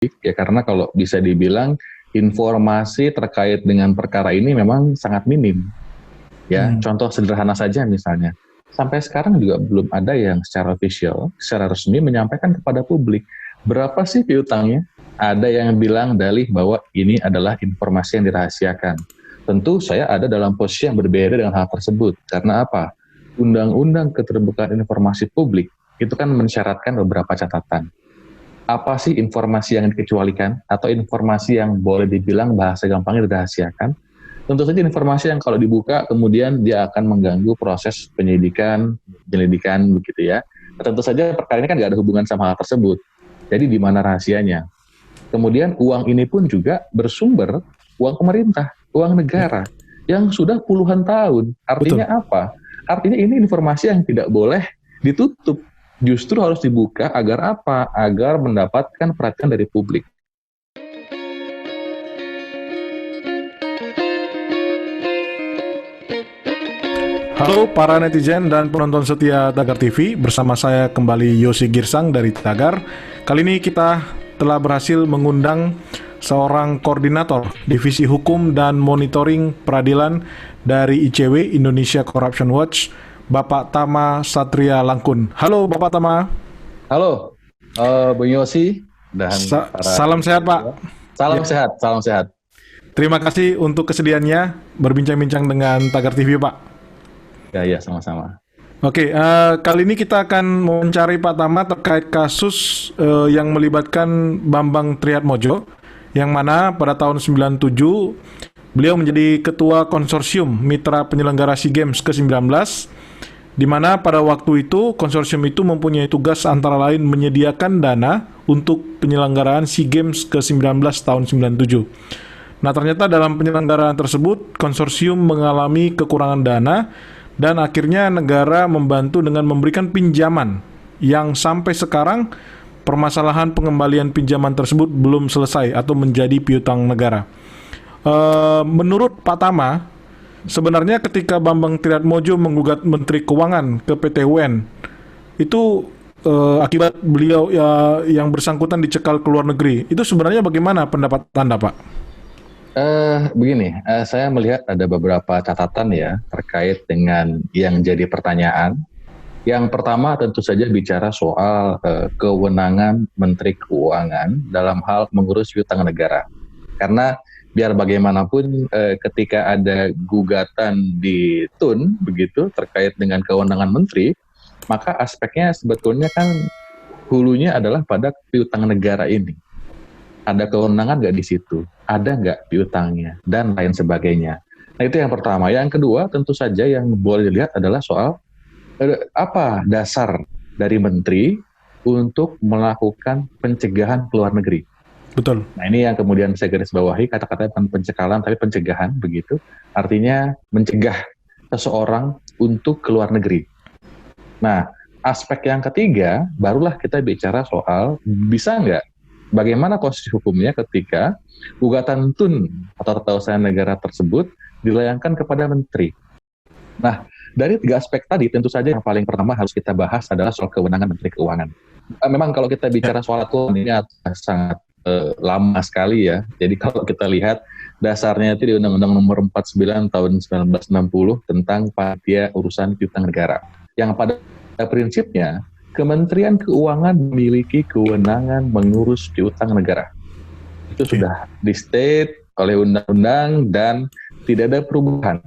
ya, karena kalau bisa dibilang informasi terkait dengan perkara ini memang sangat minim. Ya, contoh sederhana saja misalnya, sampai sekarang juga belum ada yang secara official, secara resmi menyampaikan kepada publik berapa sih piutangnya. Ada yang bilang dalih bahwa ini adalah informasi yang dirahasiakan. Tentu saya ada dalam posisi yang berbeda dengan hal tersebut. Karena apa? Undang-undang Keterbukaan Informasi Publik itu kan mensyaratkan beberapa catatan. Apa sih informasi yang dikecualikan atau informasi yang boleh dibilang bahasa gampangnya dirahasiakan? Tentu saja informasi yang kalau dibuka kemudian dia akan mengganggu proses penyelidikan begitu ya. Nah, tentu saja perkara ini kan nggak ada hubungan sama hal tersebut. Jadi di mana rahasianya? Kemudian uang ini pun juga bersumber uang pemerintah, uang negara yang sudah puluhan tahun. Artinya Betul. apa? Artinya ini informasi yang tidak boleh ditutup. Justru harus dibuka agar apa? Agar mendapatkan perhatian dari publik. Halo para netizen dan penonton setia Tagar TV, bersama saya kembali Yosi Girsang dari Tagar. Kali ini kita telah berhasil mengundang seorang koordinator Divisi Hukum dan Monitoring Peradilan dari ICW, Indonesia Corruption Watch, Bapak Tama Satria Langkun. Halo Bapak Tama. Halo, Bung Yosi dan Salam sehat Pak. Salam sehat, salam sehat. Terima kasih untuk kesediaannya berbincang-bincang dengan Tagar TV Pak. Ya, sama-sama. Oke, kali ini kita akan mencari Pak Tama terkait kasus yang melibatkan Bambang Triatmodjo, yang mana pada tahun 97 beliau menjadi ketua konsorsium mitra penyelenggara SEA Games ke-19, di mana pada waktu itu konsorsium itu mempunyai tugas antara lain menyediakan dana untuk penyelenggaraan SEA Games ke-19 tahun 97. Nah, ternyata dalam penyelenggaraan tersebut konsorsium mengalami kekurangan dana, dan akhirnya negara membantu dengan memberikan pinjaman yang sampai sekarang permasalahan pengembalian pinjaman tersebut belum selesai atau menjadi piutang negara. Menurut Pak Tama, sebenarnya ketika Bambang Triatmodjo menggugat Menteri Keuangan ke PT UN, itu akibat beliau yang bersangkutan dicekal ke luar negeri, itu sebenarnya bagaimana pendapat Anda, Pak? Begini, saya melihat ada beberapa catatan ya terkait dengan yang jadi pertanyaan. Yang pertama tentu saja bicara soal kewenangan Menteri Keuangan dalam hal mengurus piutang negara. Karena biar bagaimanapun ketika ada gugatan di TUN begitu terkait dengan kewenangan Menteri, maka aspeknya sebetulnya kan hulunya adalah pada piutang negara ini. Ada kewenangan nggak di situ? Ada nggak piutangnya? Dan lain sebagainya. Nah, itu yang pertama. Yang kedua, tentu saja yang boleh dilihat adalah soal apa dasar dari menteri untuk melakukan pencegahan ke luar negeri. Betul. Nah, ini yang kemudian saya garis bawahi, kata-katanya bukan pencekalan, tapi pencegahan, begitu. Artinya mencegah seseorang untuk ke luar negeri. Nah, aspek yang ketiga, barulah kita bicara soal bisa nggak, bagaimana posisi hukumnya ketika gugatan TUN atau Tata Negara tersebut dilayangkan kepada menteri. Nah, dari tiga aspek tadi, tentu saja yang paling pertama harus kita bahas adalah soal kewenangan Menteri Keuangan. Memang kalau kita bicara soal TUN ini sangat lama sekali ya. Jadi kalau kita lihat dasarnya itu di Undang-Undang Nomor 49 tahun 1960 tentang Panitia Urusan Piutang Negara. Yang pada prinsipnya Kementerian Keuangan memiliki kewenangan mengurus piutang negara. Itu sudah di-state oleh undang-undang dan tidak ada perubahan.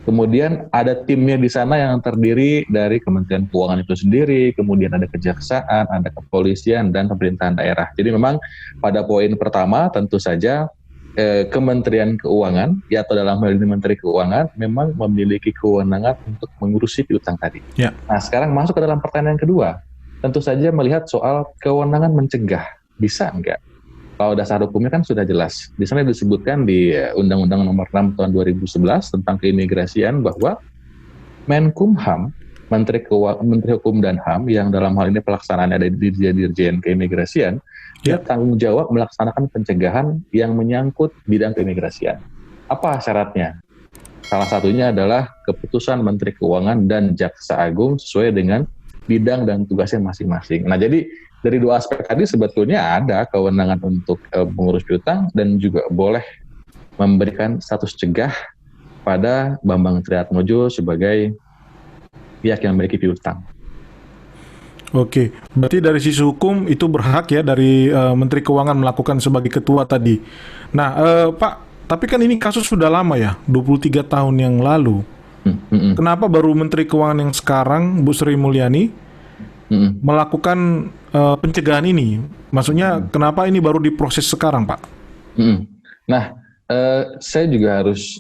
Kemudian ada timnya di sana yang terdiri dari Kementerian Keuangan itu sendiri, kemudian ada kejaksaan, ada kepolisian, dan pemerintahan daerah. Jadi memang pada poin pertama tentu saja Kementerian Keuangan, ya atau dalam hal ini Menteri Keuangan, memang memiliki kewenangan untuk mengurusi piutang tadi. Ya. Nah, sekarang masuk ke dalam pertanyaan kedua. Tentu saja melihat soal kewenangan mencegah. Bisa enggak? Kalau dasar hukumnya kan sudah jelas. Di sana disebutkan di Undang-Undang Nomor 6 tahun 2011 tentang keimigrasian bahwa Menkumham, Menteri Hukum dan HAM, yang dalam hal ini pelaksanaannya ada di Dirjen Keimigrasian, dia tanggung jawab melaksanakan pencegahan yang menyangkut bidang keimigrasian. Apa syaratnya? Salah satunya adalah keputusan Menteri Keuangan dan Jaksa Agung sesuai dengan bidang dan tugasnya masing-masing. Nah, jadi dari dua aspek tadi sebetulnya ada kewenangan untuk pengurus piutang dan juga boleh memberikan status cegah pada Bambang Triatmojo sebagai pihak yang memiliki piutang. Oke, berarti dari sisi hukum itu berhak ya dari Menteri Keuangan melakukan sebagai ketua tadi. Nah, Pak, tapi kan ini kasus sudah lama ya, 23 tahun yang lalu. Kenapa baru Menteri Keuangan yang sekarang, Bu Sri Mulyani, melakukan pencegahan ini? Maksudnya kenapa ini baru diproses sekarang, Pak? Nah, saya juga harus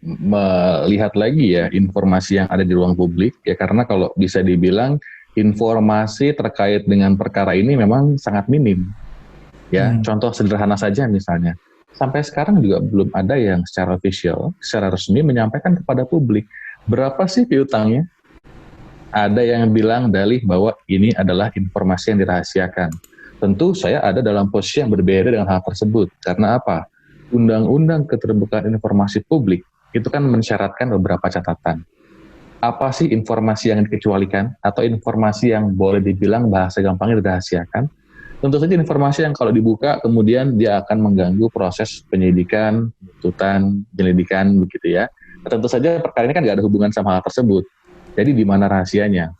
melihat lagi ya informasi yang ada di ruang publik ya, karena kalau bisa dibilang informasi terkait dengan perkara ini memang sangat minim. Ya, contoh sederhana saja misalnya, sampai sekarang juga belum ada yang secara official, secara resmi menyampaikan kepada publik berapa sih piutangnya. Ada yang bilang dalih bahwa ini adalah informasi yang dirahasiakan. Tentu saya ada dalam posisi yang berbeda dengan hal tersebut. Karena apa? Undang-undang Keterbukaan Informasi Publik itu kan mensyaratkan beberapa catatan. Apa sih informasi yang dikecualikan atau informasi yang boleh dibilang bahasa gampangnya dirahasiakan? Tentu saja informasi yang kalau dibuka kemudian dia akan mengganggu proses penyidikan, tuntutan, penyelidikan begitu ya. Nah, tentu saja perkara ini kan nggak ada hubungan sama hal tersebut. Jadi di mana rahasianya?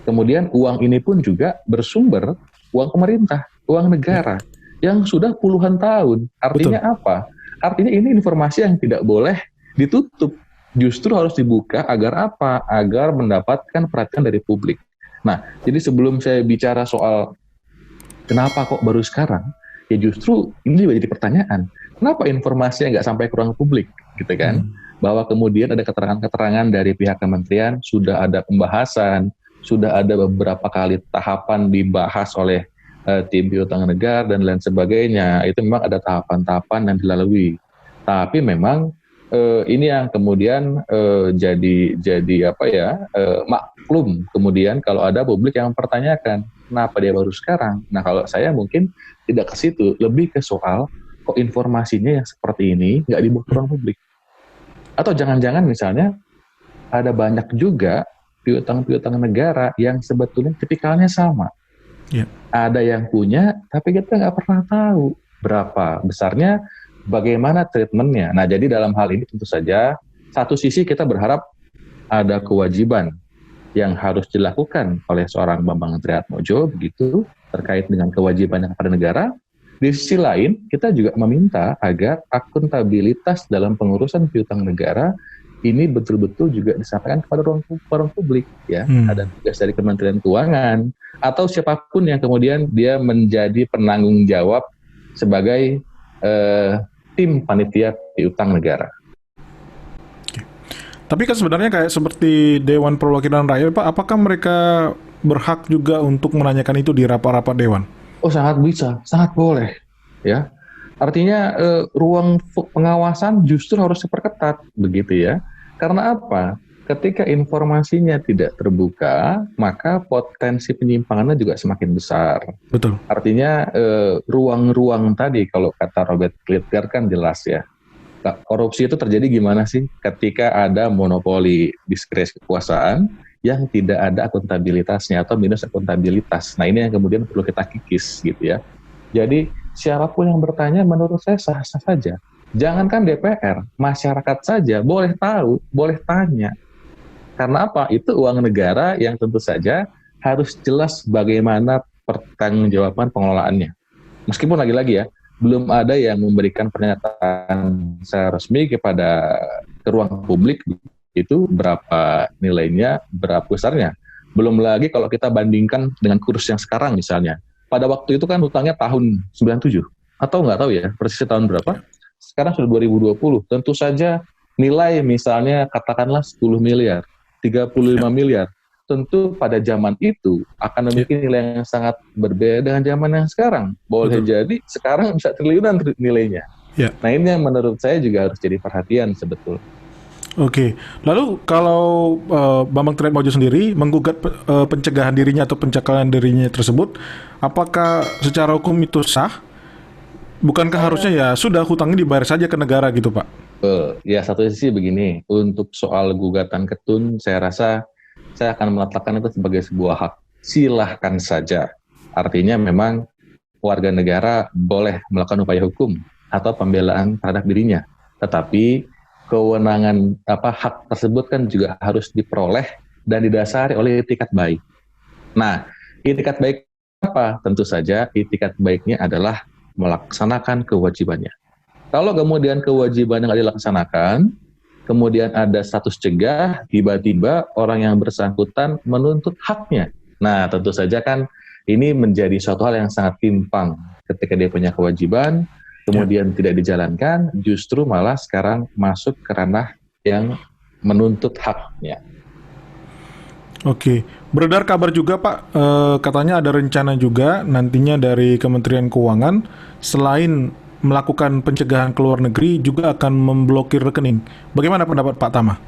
Kemudian uang ini pun juga bersumber uang pemerintah, uang negara yang sudah puluhan tahun. Artinya apa? Artinya ini informasi yang tidak boleh ditutup. Justru harus dibuka agar apa? Agar mendapatkan perhatian dari publik. Nah, jadi sebelum saya bicara soal kenapa kok baru sekarang, ya justru ini juga jadi pertanyaan. Kenapa informasinya nggak sampai ke ruang publik, gitu kan? Bahwa kemudian ada keterangan-keterangan dari pihak kementerian, sudah ada pembahasan, sudah ada beberapa kali tahapan dibahas oleh tim piutang negara dan lain sebagainya. Itu memang ada tahapan-tahapan yang dilalui. Tapi memang ini yang kemudian jadi apa ya, maklum kemudian kalau ada publik yang mempertanyakan kenapa dia baru sekarang. Nah, kalau saya mungkin tidak ke situ, lebih ke soal kok informasinya yang seperti ini nggak dibuka ke ruang publik. Atau jangan-jangan misalnya ada banyak juga piutang-piutang negara yang sebetulnya tipikalnya sama. Ada yang punya tapi kita nggak pernah tahu berapa besarnya, bagaimana treatmentnya. Nah, jadi dalam hal ini tentu saja satu sisi kita berharap ada kewajiban yang harus dilakukan oleh seorang Bambang Triatmojo begitu terkait dengan kewajiban yang pada negara. Di sisi lain kita juga meminta agar akuntabilitas dalam pengurusan piutang negara ini betul-betul juga disampaikan kepada ruang publik ya. Ada tugas dari Kementerian Keuangan atau siapapun yang kemudian dia menjadi penanggung jawab sebagai tim panitia piutang negara. Tapi kan sebenarnya kayak seperti Dewan Perwakilan Rakyat, Pak, apakah mereka berhak juga untuk menanyakan itu di rapat-rapat Dewan? Oh, sangat bisa, sangat boleh, ya. Artinya ruang pengawasan justru harus diperketat, begitu ya. Karena apa? Ketika informasinya tidak terbuka, maka potensi penyimpangannya juga semakin besar. Betul. Artinya ruang-ruang tadi, kalau kata Robert Klitgar kan jelas ya. Korupsi itu terjadi gimana sih? Ketika ada monopoli diskresi kekuasaan yang tidak ada akuntabilitasnya atau minus akuntabilitas. Nah, ini yang kemudian perlu kita kikis gitu ya. Jadi siapapun yang bertanya menurut saya sah-sah saja. Jangankan DPR, masyarakat saja boleh tahu, boleh tanya. Karena apa? Itu uang negara yang tentu saja harus jelas bagaimana pertanggungjawaban pengelolaannya. Meskipun lagi-lagi ya, belum ada yang memberikan pernyataan secara resmi kepada ruang publik itu berapa nilainya, berapa besarnya. Belum lagi kalau kita bandingkan dengan kurs yang sekarang misalnya. Pada waktu itu kan hutangnya tahun 97, atau nggak tahu ya, persisnya tahun berapa. Sekarang sudah 2020, tentu saja nilai misalnya katakanlah 10 miliar, 35 miliar. Tentu pada zaman itu akan memiliki nilai yang sangat berbeda dengan zaman yang sekarang. Boleh jadi sekarang bisa triliunan nilainya. Nah, ini yang menurut saya juga harus jadi perhatian sebetulnya. Oke, lalu kalau Bambang Triatmojo sendiri menggugat pencegahan dirinya atau pencekalan dirinya tersebut, apakah secara hukum itu sah? Bukankah harusnya ya sudah hutangnya dibayar saja ke negara gitu, Pak? Ya, satu sisi begini, untuk soal gugatan ketun saya rasa saya akan meletakkan itu sebagai sebuah hak. Silahkan saja. Artinya memang warga negara boleh melakukan upaya hukum atau pembelaan terhadap dirinya. Tetapi kewenangan hak tersebut kan juga harus diperoleh dan didasari oleh itikat baik. Nah, itikat baik apa? Tentu saja itikat baiknya adalah melaksanakan kewajibannya. Kalau kemudian kewajibannya nggak dilaksanakan, kemudian ada status cegah, tiba-tiba orang yang bersangkutan menuntut haknya. Nah, tentu saja kan ini menjadi suatu hal yang sangat timpang ketika dia punya kewajiban, kemudian tidak dijalankan, justru malah sekarang masuk ke ranah yang menuntut haknya. Oke, beredar kabar juga Pak, katanya ada rencana juga nantinya dari Kementerian Keuangan selain melakukan pencegahan ke luar negeri juga akan memblokir rekening. Bagaimana pendapat Pak Tama?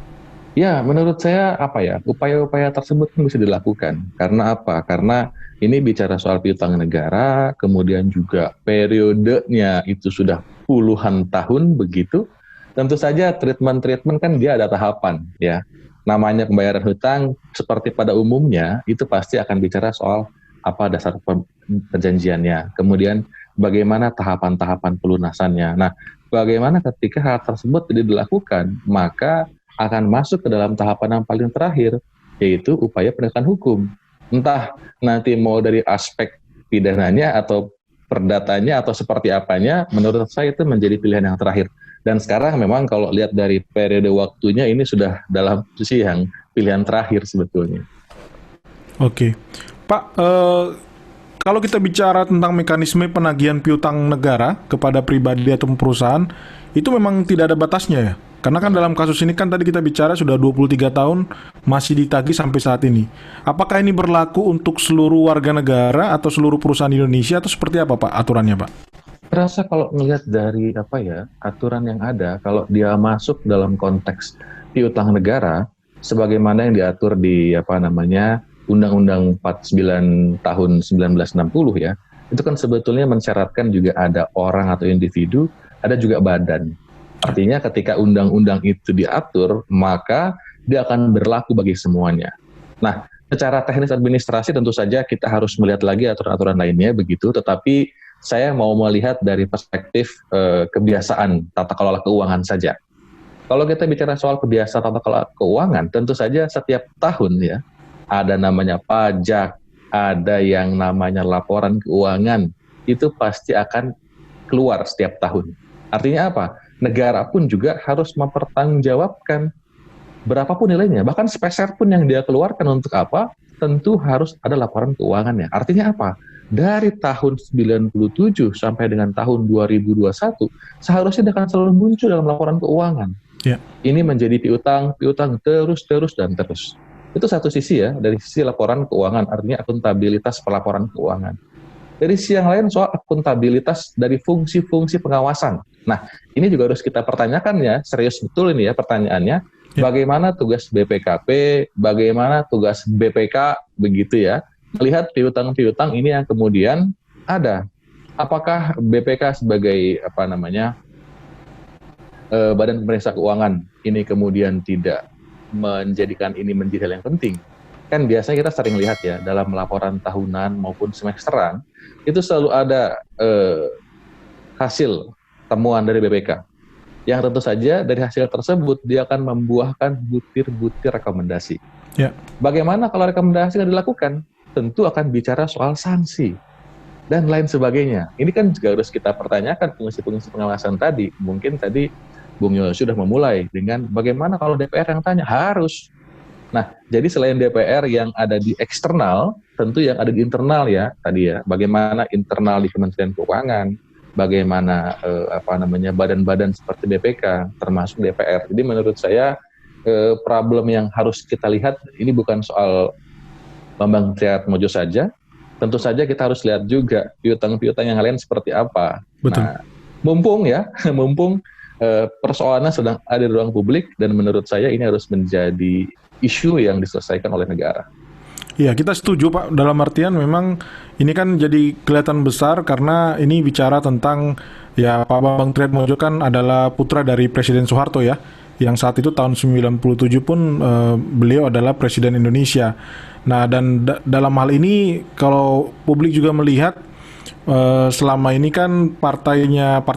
Ya, menurut saya upaya-upaya tersebut kan bisa dilakukan. Karena apa? Karena ini bicara soal piutang negara, kemudian juga periodenya itu sudah puluhan tahun begitu. Tentu saja treatment kan dia ada tahapan ya. Namanya pembayaran hutang seperti pada umumnya itu pasti akan bicara soal apa dasar perjanjiannya. Kemudian bagaimana tahapan-tahapan pelunasannya. Nah, bagaimana ketika hal tersebut tidak dilakukan, maka akan masuk ke dalam tahapan yang paling terakhir, yaitu upaya penegakan hukum. Entah nanti mau dari aspek pidananya atau perdatanya atau seperti apanya, menurut saya itu menjadi pilihan yang terakhir. Dan sekarang memang kalau lihat dari periode waktunya ini sudah dalam posisi yang pilihan terakhir sebetulnya. Oke, Pak, kalau kita bicara tentang mekanisme penagihan piutang negara kepada pribadi atau perusahaan, itu memang tidak ada batasnya ya? Karena kan dalam kasus ini kan tadi kita bicara sudah 23 tahun masih ditagih sampai saat ini. Apakah ini berlaku untuk seluruh warga negara atau seluruh perusahaan di Indonesia atau seperti apa Pak aturannya Pak? Rasa kalau melihat dari aturan yang ada, kalau dia masuk dalam konteks piutang negara, sebagaimana yang diatur di Undang-Undang 49 tahun 1960 ya, itu kan sebetulnya mensyaratkan juga ada orang atau individu, ada juga badan. Artinya ketika undang-undang itu diatur, maka dia akan berlaku bagi semuanya. Nah, secara teknis administrasi tentu saja kita harus melihat lagi aturan-aturan lainnya begitu, tetapi saya mau melihat dari perspektif kebiasaan tata kelola keuangan saja. Kalau kita bicara soal kebiasaan tata kelola keuangan, tentu saja setiap tahun ya, ada namanya pajak, ada yang namanya laporan keuangan, itu pasti akan keluar setiap tahun. Artinya apa? Negara pun juga harus mempertanggungjawabkan berapapun nilainya, bahkan sepeser pun yang dia keluarkan untuk apa, tentu harus ada laporan keuangannya. Artinya apa? Dari tahun 97 sampai dengan tahun 2021, seharusnya dia akan selalu muncul dalam laporan keuangan. Ya. Ini menjadi piutang terus. Itu satu sisi ya, dari sisi laporan keuangan, artinya akuntabilitas pelaporan keuangan. Dari sisi yang lain soal akuntabilitas dari fungsi-fungsi pengawasan. Nah, ini juga harus kita pertanyakan ya, serius betul ini ya pertanyaannya. Ya. Bagaimana tugas BPKP, bagaimana tugas BPK, begitu ya. Melihat piutang-piutang ini yang kemudian ada. Apakah BPK sebagai Badan Pemeriksa Keuangan ini kemudian tidak menjadikan ini menjadi hal yang penting? Kan biasanya kita sering lihat ya dalam laporan tahunan maupun semesteran itu selalu ada hasil temuan dari BPK. Yang tentu saja dari hasil tersebut dia akan membuahkan butir-butir rekomendasi. Ya. Bagaimana kalau rekomendasi tidak dilakukan? Tentu akan bicara soal sanksi dan lain sebagainya. Ini kan juga harus kita pertanyakan fungsi-fungsi pengawasan tadi. Mungkin tadi Bung Yos sudah memulai dengan bagaimana kalau DPR yang tanya? Harus. Nah, jadi selain DPR yang ada di eksternal, tentu yang ada di internal ya tadi ya. Bagaimana internal di Kementerian Keuangan, bagaimana badan-badan seperti BPK termasuk DPR. Jadi menurut saya problem yang harus kita lihat ini bukan soal Bambang Triatmodjo saja, tentu saja kita harus lihat juga piutang-piutang yang lain seperti apa. Betul. Nah, mumpung persoalannya sedang ada di ruang publik dan menurut saya ini harus menjadi isu yang diselesaikan oleh negara. Iya, kita setuju Pak, dalam artian memang ini kan jadi kelihatan besar karena ini bicara tentang ya Pak Bambang Triatmodjo kan adalah putra dari Presiden Soeharto ya, yang saat itu tahun 97 pun beliau adalah Presiden Indonesia. Nah, dan dalam hal ini kalau publik juga melihat selama ini kan Partai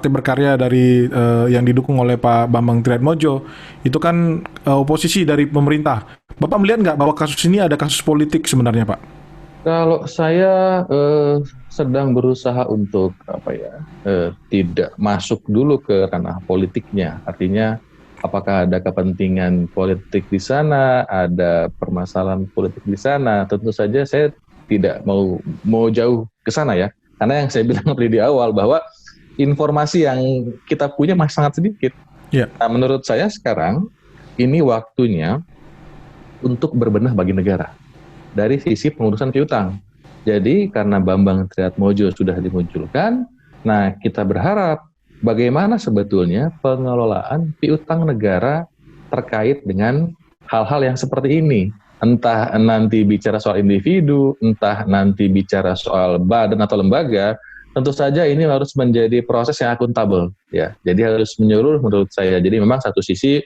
Berkarya dari yang didukung oleh Pak Bambang Triatmodjo itu kan oposisi dari pemerintah. Bapak melihat nggak bahwa kasus ini ada kasus politik sebenarnya, Pak? Kalau saya sedang berusaha untuk tidak masuk dulu ke ranah politiknya, artinya apakah ada kepentingan politik di sana, ada permasalahan politik di sana. Tentu saja saya tidak mau jauh ke sana ya, karena yang saya bilang tadi di awal bahwa informasi yang kita punya masih sangat sedikit. Ya. Nah, menurut saya sekarang ini waktunya untuk berbenah bagi negara dari sisi pengurusan piutang. Jadi karena Bambang Triatmodjo sudah dimunculkan, nah kita berharap bagaimana sebetulnya pengelolaan piutang negara terkait dengan hal-hal yang seperti ini. Entah nanti bicara soal individu, entah nanti bicara soal badan atau lembaga, tentu saja ini harus menjadi proses yang akuntabel. Ya. Jadi harus menyeluruh menurut saya. Jadi memang satu sisi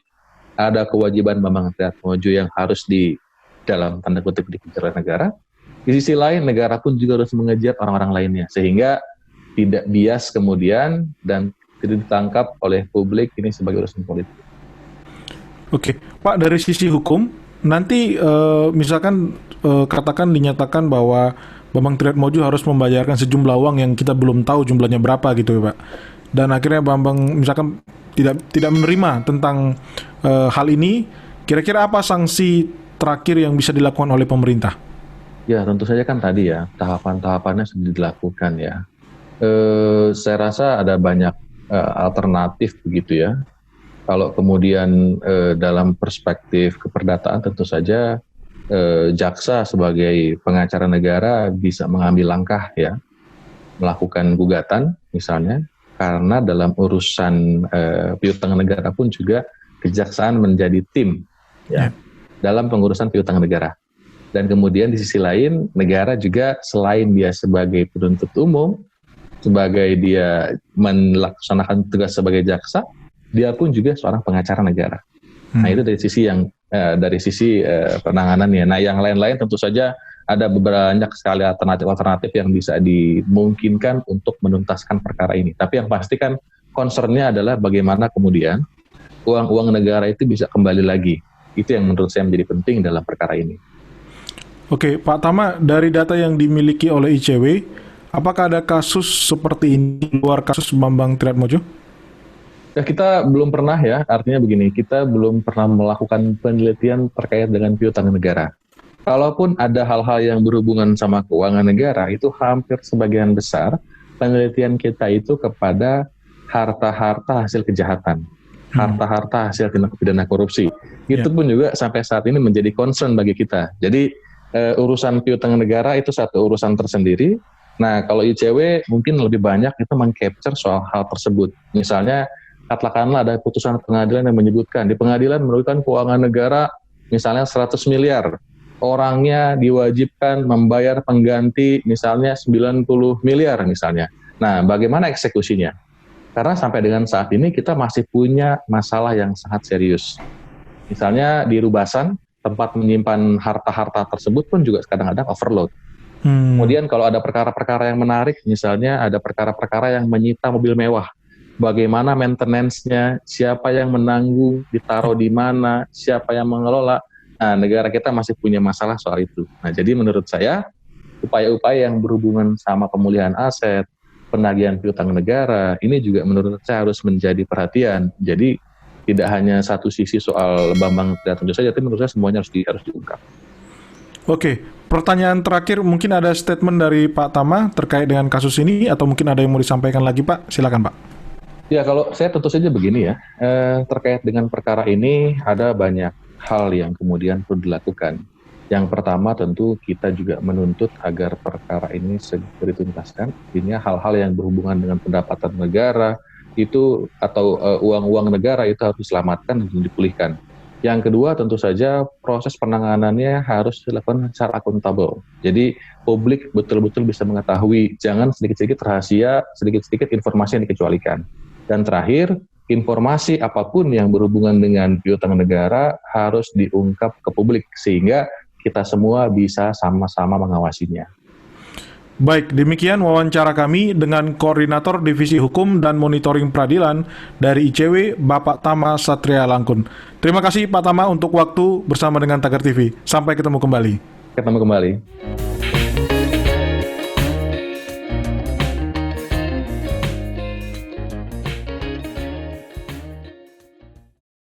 ada kewajiban Bambang Triatmodjo yang harus dalam tanda kutip dikejar negara. Di sisi lain negara pun juga harus mengejar orang-orang lainnya sehingga tidak bias kemudian dan tidak ditangkap oleh publik ini sebagai urusan politik. Oke, Pak, dari sisi hukum nanti misalkan katakan dinyatakan bahwa Bambang Triatmodjo harus membayarkan sejumlah uang yang kita belum tahu jumlahnya berapa gitu ya, Pak. Dan akhirnya Bambang misalkan tidak menerima tentang hal ini, kira-kira apa sanksi terakhir yang bisa dilakukan oleh pemerintah? Ya tentu saja kan tadi ya tahapan-tahapannya sudah dilakukan ya. Saya rasa ada banyak alternatif begitu ya. Kalau kemudian dalam perspektif keperdataan tentu saja jaksa sebagai pengacara negara bisa mengambil langkah ya, melakukan gugatan misalnya, karena dalam urusan piutang negara pun juga kejaksaan menjadi tim ya. Dalam pengurusan piutang negara. Dan kemudian di sisi lain, negara juga selain dia sebagai penuntut umum, sebagai dia melaksanakan tugas sebagai jaksa, dia pun juga seorang pengacara negara. Nah itu dari sisi penanganannya. Nah yang lain-lain tentu saja ada banyak sekali alternatif yang bisa dimungkinkan untuk menuntaskan perkara ini. Tapi yang pasti kan concernnya adalah bagaimana kemudian uang-uang negara itu bisa kembali lagi. Itu yang menurut saya menjadi penting dalam perkara ini. Oke, Pak Tama, dari data yang dimiliki oleh ICW, apakah ada kasus seperti ini di luar kasus Bambang Triatmodjo? Ya, kita belum pernah ya, artinya begini, kita belum pernah melakukan penelitian terkait dengan piutang negara. Kalaupun ada hal-hal yang berhubungan sama keuangan negara, itu hampir sebagian besar penelitian kita itu kepada harta-harta hasil kejahatan. Harta-harta hasil tindak pidana korupsi. Itu pun juga sampai saat ini menjadi concern bagi kita. Jadi urusan piutang negara itu satu urusan tersendiri. Nah kalau ICW mungkin lebih banyak itu meng-capture soal hal tersebut. Misalnya katakanlah ada putusan pengadilan yang menyebutkan di pengadilan merugikan keuangan negara misalnya 100 miliar. Orangnya diwajibkan membayar pengganti misalnya 90 miliar misalnya. Nah bagaimana eksekusinya? Karena sampai dengan saat ini kita masih punya masalah yang sangat serius. Misalnya di Rubasan, tempat menyimpan harta-harta tersebut pun juga kadang-kadang overload. Kemudian kalau ada perkara-perkara yang menarik, misalnya ada perkara-perkara yang menyita mobil mewah. Bagaimana maintenance-nya, siapa yang menanggung, ditaruh di mana, siapa yang mengelola. Nah, negara kita masih punya masalah soal itu. Nah, jadi menurut saya, upaya-upaya yang berhubungan sama pemulihan aset, penagihan piutang negara, ini juga menurut saya harus menjadi perhatian. Jadi tidak hanya satu sisi soal Bambang Triatmodjo saja, tapi menurut saya semuanya harus diungkap. Oke, pertanyaan terakhir mungkin ada statement dari Pak Tama terkait dengan kasus ini atau mungkin ada yang mau disampaikan lagi Pak? Silakan Pak. Ya kalau saya tentu saja begini ya, terkait dengan perkara ini ada banyak hal yang kemudian perlu dilakukan. Yang pertama tentu kita juga menuntut agar perkara ini segera dituntaskan. Ini hal-hal yang berhubungan dengan pendapatan negara itu atau uang-uang negara itu harus diselamatkan dan dipulihkan. Yang kedua tentu saja proses penanganannya harus dilakukan secara akuntabel. Jadi publik betul-betul bisa mengetahui, jangan sedikit-sedikit rahasia, sedikit-sedikit informasi yang dikecualikan. Dan terakhir informasi apapun yang berhubungan dengan piutang negara harus diungkap ke publik sehingga kita semua bisa sama-sama mengawasinya. Baik, demikian wawancara kami dengan Koordinator Divisi Hukum dan Monitoring Peradilan dari ICW, Bapak Tama Satria Langkun. Terima kasih Pak Tama untuk waktu bersama dengan Tagar TV. Sampai ketemu kembali. Ketemu kembali.